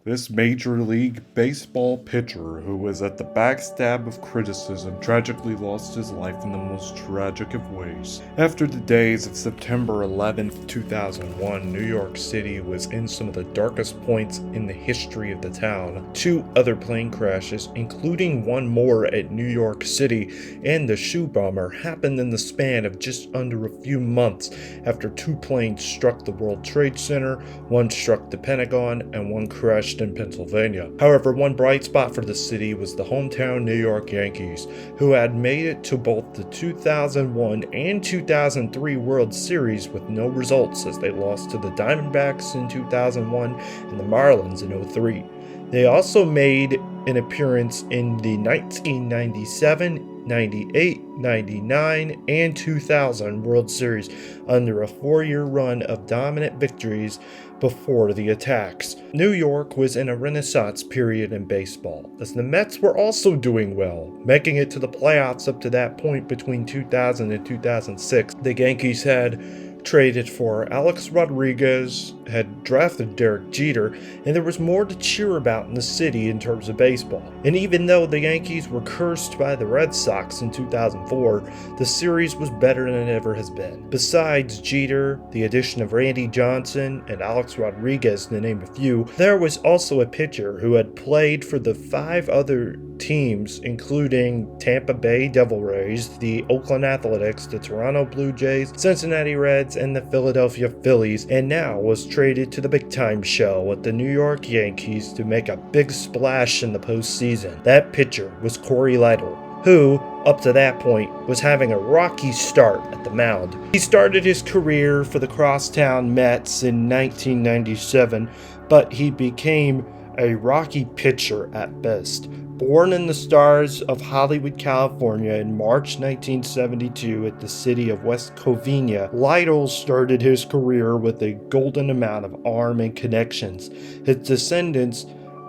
This Major League Baseball pitcher, who was at the backstab of criticism, tragically lost his life in the most tragic of ways. After the days of September 11th, 2001, New York City was in some of the darkest points in the history of the town. 2 other plane crashes, including one more at New York City, and the shoe bomber happened in the span of just under a few months after 2 planes struck the World Trade Center, one struck the Pentagon, and one crashed in Pennsylvania. However, one bright spot for the city was the hometown New York Yankees, who had made it to both the 2001 and 2003 World Series with no results, as they lost to the Diamondbacks in 2001 and the Marlins in 2003. They also made an appearance in the 1997, 98, 99, and 2000 World Series under a 4-year run of dominant victories before the attacks. New York was in a renaissance period in baseball, as the Mets were also doing well, making it to the playoffs up to that point between 2000 and 2006. The Yankees had traded for Alex Rodriguez, had drafted Derek Jeter, and there was more to cheer about in the city in terms of baseball. And even though the Yankees were cursed by the Red Sox in 2004, the series was better than it ever has been. Besides Jeter, the addition of Randy Johnson, and Alex Rodriguez, to name a few, there was also a pitcher who had played for the 5 other teams, including Tampa Bay Devil Rays, the Oakland Athletics, the Toronto Blue Jays, Cincinnati Reds, and the Philadelphia Phillies, and now was traded to the big time show with the New York Yankees to make a big splash in the postseason. That pitcher was Cory Lidle, who, up to that point, was having a rocky start at the mound. He started his career for the Crosstown Mets in 1997, but he became a rocky pitcher at best. Born in the stars of Hollywood, California in March 1972 at the city of West Covina, Lidle started his career with a golden amount of arm and connections. His descendants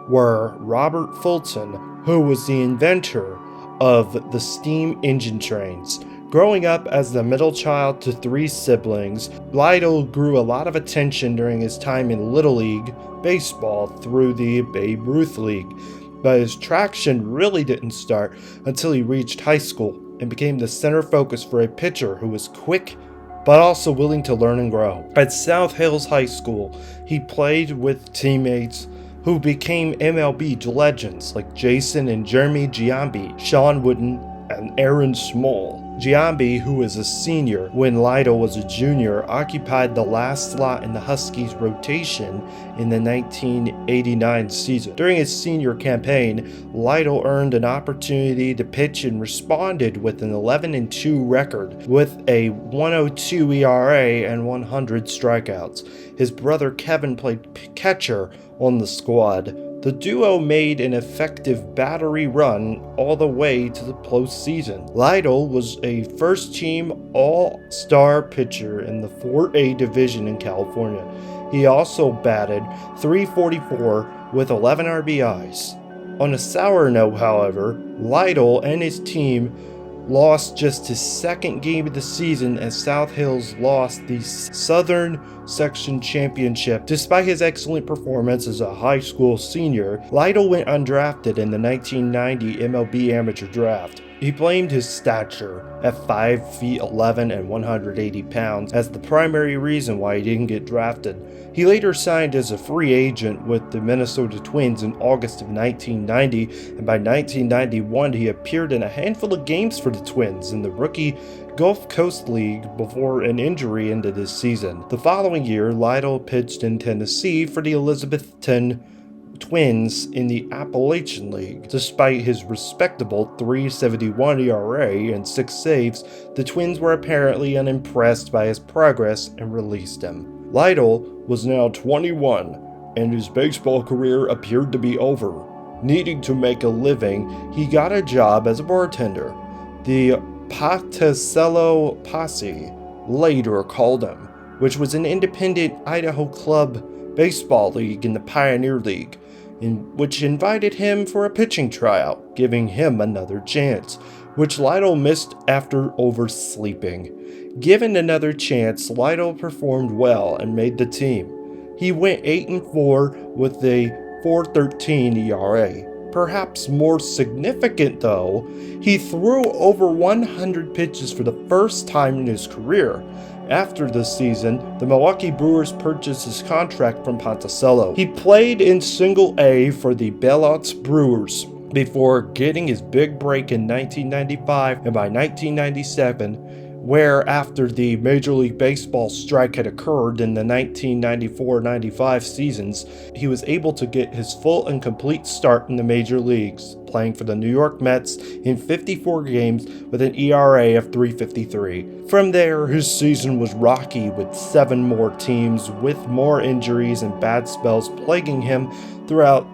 were Robert Fulton, who was the inventor of the steam engine trains. Growing up as the middle child to 3 siblings, Lidle grew a lot of attention during his time in Little League baseball through the Babe Ruth League. But his traction really didn't start until he reached high school and became the center focus for a pitcher who was quick but also willing to learn and grow. At South Hills High School, he played with teammates who became MLB legends like Jason and Jeremy Giambi, Sean Wooden, and Aaron Small. Giambi, who was a senior when Lidle was a junior, occupied the last slot in the Huskies' rotation in the 1989 season. During his senior campaign, Lidle earned an opportunity to pitch and responded with an 11-2 record, with a 1.02 ERA and 100 strikeouts. His brother Kevin played catcher on the squad. The duo made an effective battery run all the way to the postseason. Lidle was a first-team All-Star pitcher in the 4A division in California. He also batted .344 with 11 RBIs. On a sour note, however, Lidle and his team lost just his 2nd game of the season as South Hills lost the Southern Section Championship. Despite his excellent performance as a high school senior, Lidle went undrafted in the 1990 MLB Amateur Draft. He blamed his stature at 5 feet 11 and 180 pounds as the primary reason why he didn't get drafted. He later signed as a free agent with the Minnesota Twins in August of 1990, and by 1991 he appeared in a handful of games for the Twins in the rookie Gulf Coast League before an injury ended his season. The following year, Lidle pitched in Tennessee for the Elizabethton Twins in the Appalachian League. Despite his respectable .371 ERA and 6 saves, the Twins were apparently unimpressed by his progress and released him. Lidle was now 21, and his baseball career appeared to be over. Needing to make a living, he got a job as a bartender. The Pocatello Posse later called him, which was an independent Idaho club baseball league in the Pioneer League, which invited him for a pitching tryout, giving him another chance, which Lidle missed after oversleeping. Given another chance, Lidle performed well and made the team. He went 8-4 with a .413 ERA. Perhaps more significant, though, he threw over 100 pitches for the first time in his career. After this season, the Milwaukee Brewers purchased his contract from Ponticello. He played in Single-A for the Bear-Lents Brewers before getting his big break in 1995, and by 1997, where after the Major League Baseball strike had occurred in the 1994-95 seasons, he was able to get his full and complete start in the major leagues, playing for the New York Mets in 54 games with an ERA of .353. From there, his season was rocky with 7 more teams, with more injuries and bad spells plaguing him throughout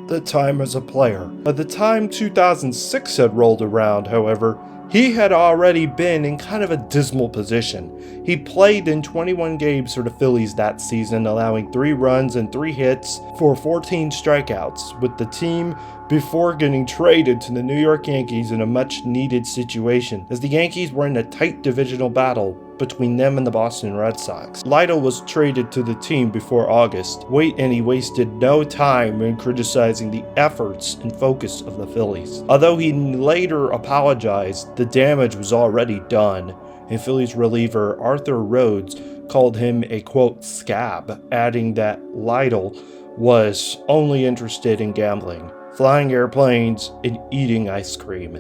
the time as a player. By the time 2006 had rolled around, however, he had already been in kind of a dismal position. He played in 21 games for the Phillies that season, allowing 3 runs and 3 hits for 14 strikeouts with the team before getting traded to the New York Yankees in a much-needed situation, as the Yankees were in a tight divisional battle between them and the Boston Red Sox. Lidle was traded to the team before August, and he wasted no time in criticizing the efforts and focus of the Phillies. Although he later apologized, the damage was already done, and Phillies reliever Arthur Rhodes called him a, quote, scab, adding that Lidle was only interested in gambling, flying airplanes, and eating ice cream.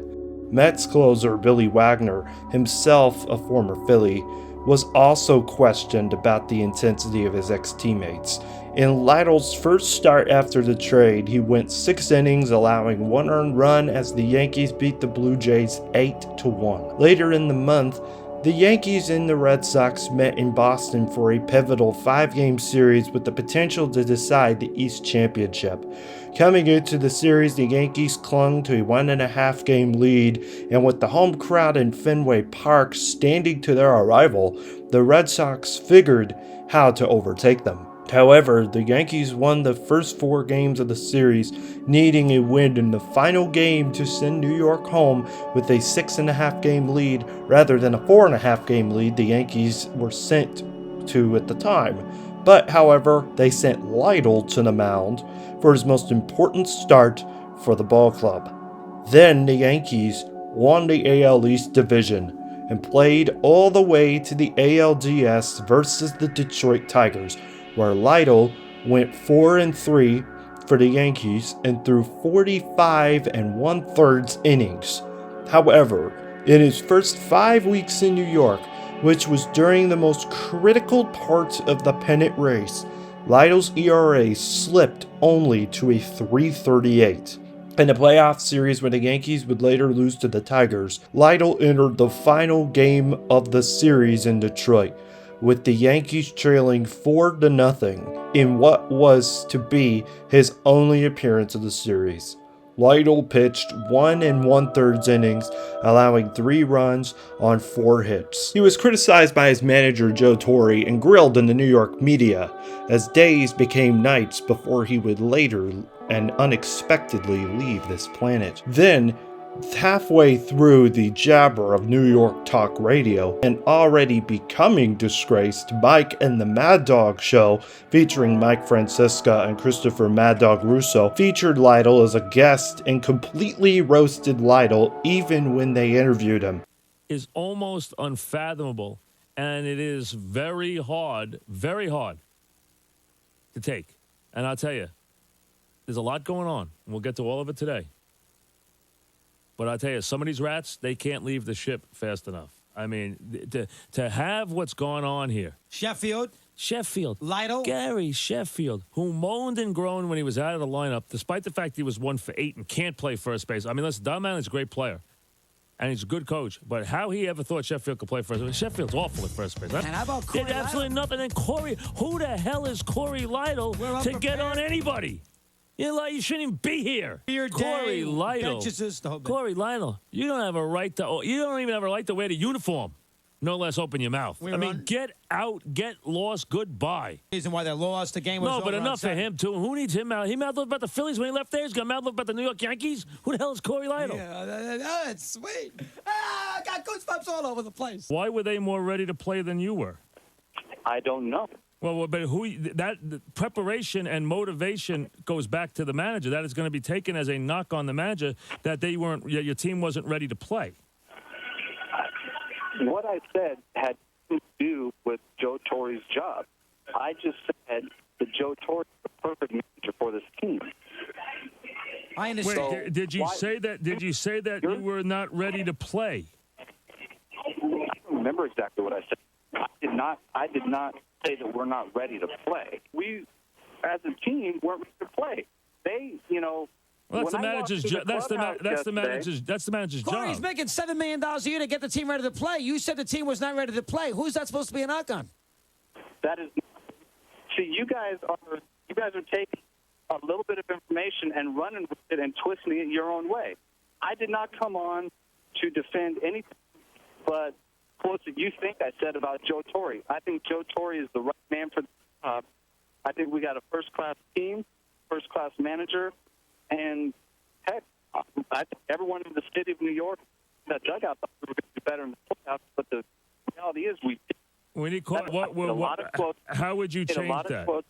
Mets closer Billy Wagner, himself a former Philly, was also questioned about the intensity of his ex-teammates. In Lidle's first start after the trade, he went 6 innings, allowing 1 earned run as the Yankees beat the Blue Jays 8-1. Later in the month, the Yankees and the Red Sox met in Boston for a pivotal 5-game series with the potential to decide the East Championship. Coming into the series, the Yankees clung to a 1.5-game lead, and with the home crowd in Fenway Park standing to their arrival, the Red Sox figured how to overtake them. However, the Yankees won the first 4 games of the series, needing a win in the final game to send New York home with a 6.5-game lead rather than a 4.5-game lead the Yankees were sent to at the time. But, however, they sent Lidle to the mound for his most important start for the ball club. Then the Yankees won the AL East division and played all the way to the ALDS versus the Detroit Tigers, where Lidle went 4-3 for the Yankees and threw 45 1/3 innings. However, in his first 5 weeks in New York, which was during the most critical part of the pennant race, Lidle's ERA slipped only to a .338. In a playoff series where the Yankees would later lose to the Tigers, Lidle entered the final game of the series in Detroit, with the Yankees trailing 4-0 in what was to be his only appearance of the series. Lidle pitched 1 1/3 innings, allowing 3 runs on 4 hits. He was criticized by his manager Joe Torre and grilled in the New York media, as days became nights before he would later and unexpectedly leave this planet. Then, halfway through the jabber of New York talk radio, and already becoming disgraced, Mike and the Mad Dog Show, featuring Mike Francesca and Christopher Mad Dog Russo, featured Lidle as a guest and completely roasted Lidle even when they interviewed him. Is almost unfathomable, and it is very hard to take. And I'll tell you, there's a lot going on, and we'll get to all of it today. But I'll tell you, some of these rats, they can't leave the ship fast enough. I mean, to have what's going on here. Sheffield. Lidle. Gary Sheffield, who moaned and groaned when he was out of the lineup, despite the fact he was 1 for 8 and can't play first base. I mean, listen, Don Manley's a great player, and he's a good coach. But how he ever thought Sheffield could play first base? Sheffield's awful at first base. And how about Cory Lidle? Absolutely nothing. And Cory, who the hell is Cory Lidle to get on anybody? You shouldn't even be here. Cory Lidle. Cory Lidle. You don't have a right to. You don't even have a right to wear the uniform. No less open your mouth. Get out, get lost, goodbye. Reason why they lost the game was no, but enough for him too. Who needs him out? He mouthed off about the Phillies when he left there. He's got mouthed off about the New York Yankees. Who the hell is Cory Lidle? Yeah, that's sweet. I got goosebumps all over the place. Why were they more ready to play than you were? I don't know. Well, but the preparation and motivation goes back to the manager. That is going to be taken as a knock on the manager that your team wasn't ready to play. What I said had to do with Joe Torre's job. I just said that Joe Torre is the perfect manager for this team. I understand. Wait, did you say that? Did you say that you were not ready to play? I don't remember exactly what I said. I did not say that we're not ready to play. We, as a team, weren't ready to play. They, Well, that's the manager's job. That's the manager's Corey, job. he's making $7 million a year to get the team ready to play. You said the team was not ready to play. Who's that supposed to be a knock on? That is. See, you guys are taking a little bit of information and running with it and twisting it your own way. I did not come on to defend anything but quotes that you think I said about Joe Torre. I think Joe Torre is the right man for the job. I think we got a first-class team, first-class manager, and heck, I think everyone in the city of New York, that dugout, thought we were going to do better in the playoffs. But the reality is, we need how would you change that?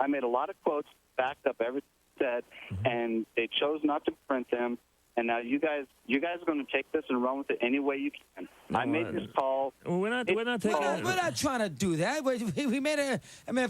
I made a lot of quotes, backed up everything I said, and they chose not to print them. And now you guys are going to take this and run with it any way you can. I made this call. We're not taking. We're not trying to do that. We made a. I mean,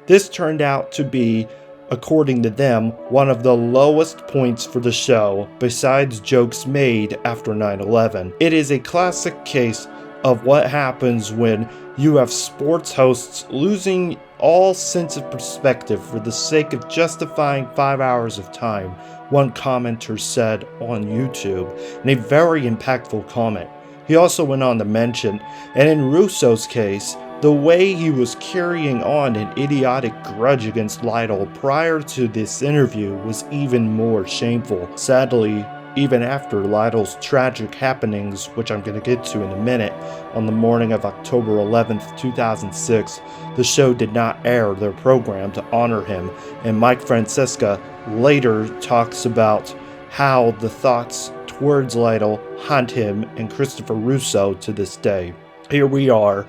This turned out to be, according to them, one of the lowest points for the show, besides jokes made after 9/11. It is a classic case of what happens when you have sports hosts losing all sense of perspective for the sake of justifying 5 hours of time, one commenter said on YouTube, in a very impactful comment. He also went on to mention, and in Russo's case, the way he was carrying on an idiotic grudge against Lidle prior to this interview was even more shameful. Sadly, even after Lidle's tragic happenings, which I'm going to get to in a minute, on the morning of October 11th, 2006, the show did not air their program to honor him, and Mike Francesca later talks about how the thoughts towards Lidle haunt him and Christopher Russo to this day. Here we are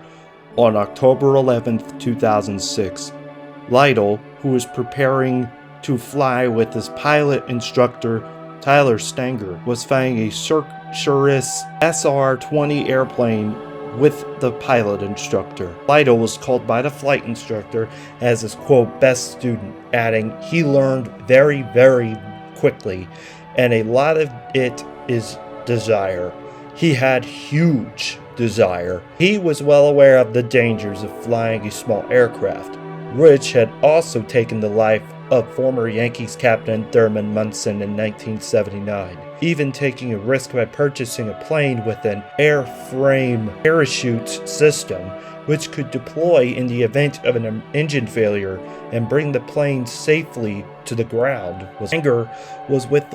on October 11th, 2006. Lidle, who was preparing to fly with his pilot instructor Tyler Stanger, was flying a Cirrus SR-20 airplane with the pilot instructor. Lidle was called by the flight instructor as his, quote, best student, adding, he learned very, very quickly, and a lot of it is desire. He had huge desire. He was well aware of the dangers of flying a small aircraft, which had also taken the life of former Yankees captain Thurman Munson in 1979, even taking a risk by purchasing a plane with an airframe parachute system which could deploy in the event of an engine failure and bring the plane safely to the ground. Stanger was with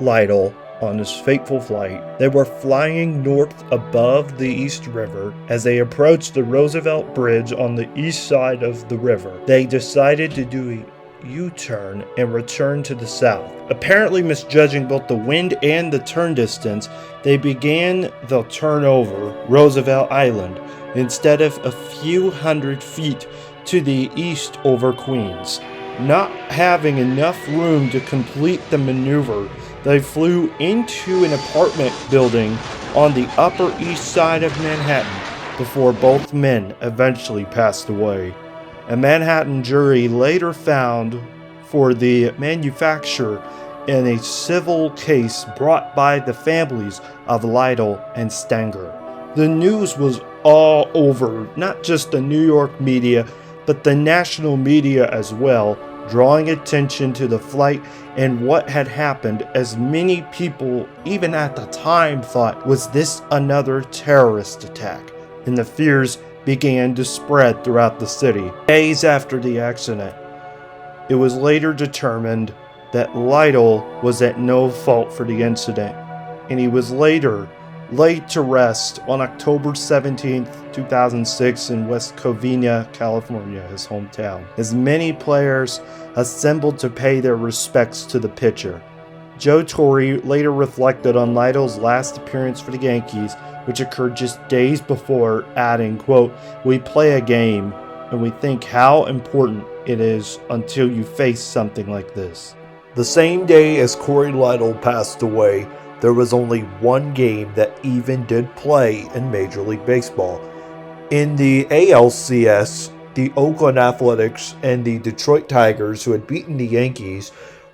Lidle on his fateful flight. They were flying north above the East River. As they approached the Roosevelt Bridge on the east side of the river, they decided to do a U-turn and return to the south. Apparently misjudging both the wind and the turn distance, they began the turn over Roosevelt Island instead of a few hundred feet to the east over Queens. Not having enough room to complete the maneuver, they flew into an apartment building on the Upper East Side of Manhattan before both men eventually passed away. A Manhattan jury later found for the manufacturer in a civil case brought by the families of Lidle and Stanger. The news was all over, not just the New York media, but the national media as well, drawing attention to the flight and what had happened, as many people, even at the time, thought, was this another terrorist attack? And the fears began to spread throughout the city. Days after the accident, it was later determined that Lidle was at no fault for the incident, and he was later laid to rest on October 17, 2006 in West Covina, California, his hometown, as many players assembled to pay their respects to the pitcher. Joe Torre later reflected on Lidle's last appearance for the Yankees, which occurred just days before, adding, quote, "We play a game, and we think how important it is until you face something like this. The same day as Cory Lidle passed away, there was only one game that even did play in Major League Baseball. In the ALCS, the Oakland Athletics and the Detroit Tigers, who had beaten the Yankees,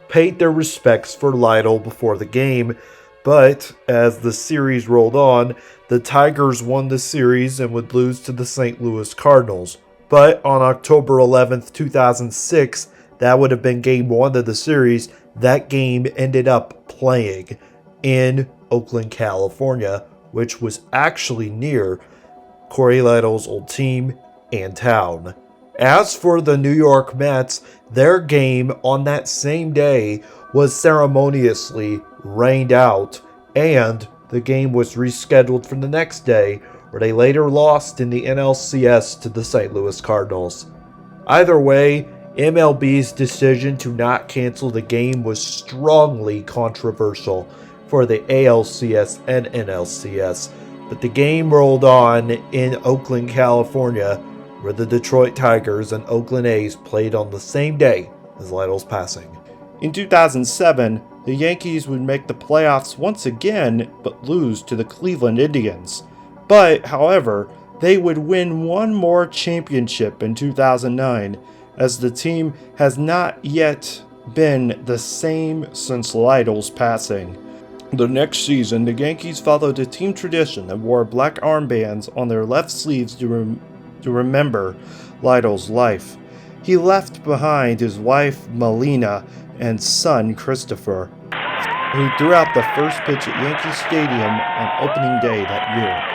paid their respects for Lidle before the game, but as the series rolled on, the Tigers won the series and would lose to the St. Louis Cardinals. But on October 11th, 2006, that would have been game 1 of the series, that game ended up playing in Oakland, California, which was actually near Cory Lidle's old team and town. As for the New York Mets, their game on that same day was ceremoniously rained out, and the game was rescheduled for the next day, where they later lost in the NLCS to the St. Louis Cardinals. Either way, MLB's decision to not cancel the game was strongly controversial for the ALCS and NLCS, but the game rolled on in Oakland, California, where the Detroit Tigers and Oakland A's played on the same day as Lidle's passing. In 2007, the Yankees would make the playoffs once again, but lose to the Cleveland Indians. But, however, they would win one more championship in 2009, as the team has not yet been the same since Lidle's passing. The next season, the Yankees followed a team tradition and wore black armbands on their left sleeves to remember Lidle's life. He left behind his wife Melina and son Christopher, who threw out the first pitch at Yankee Stadium on opening day that year.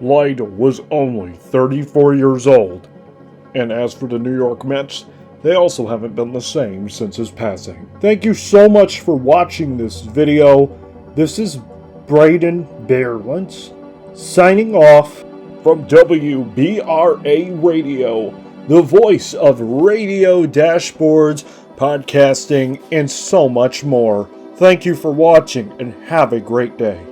Lidle was only 34 years old, and as for the New York Mets, they also haven't been the same since his passing. Thank you so much for watching this video. This is Braydyn Bear-Lents signing off from WBRA Radio, the voice of radio dashboards, podcasting, and so much more. Thank you for watching and have a great day.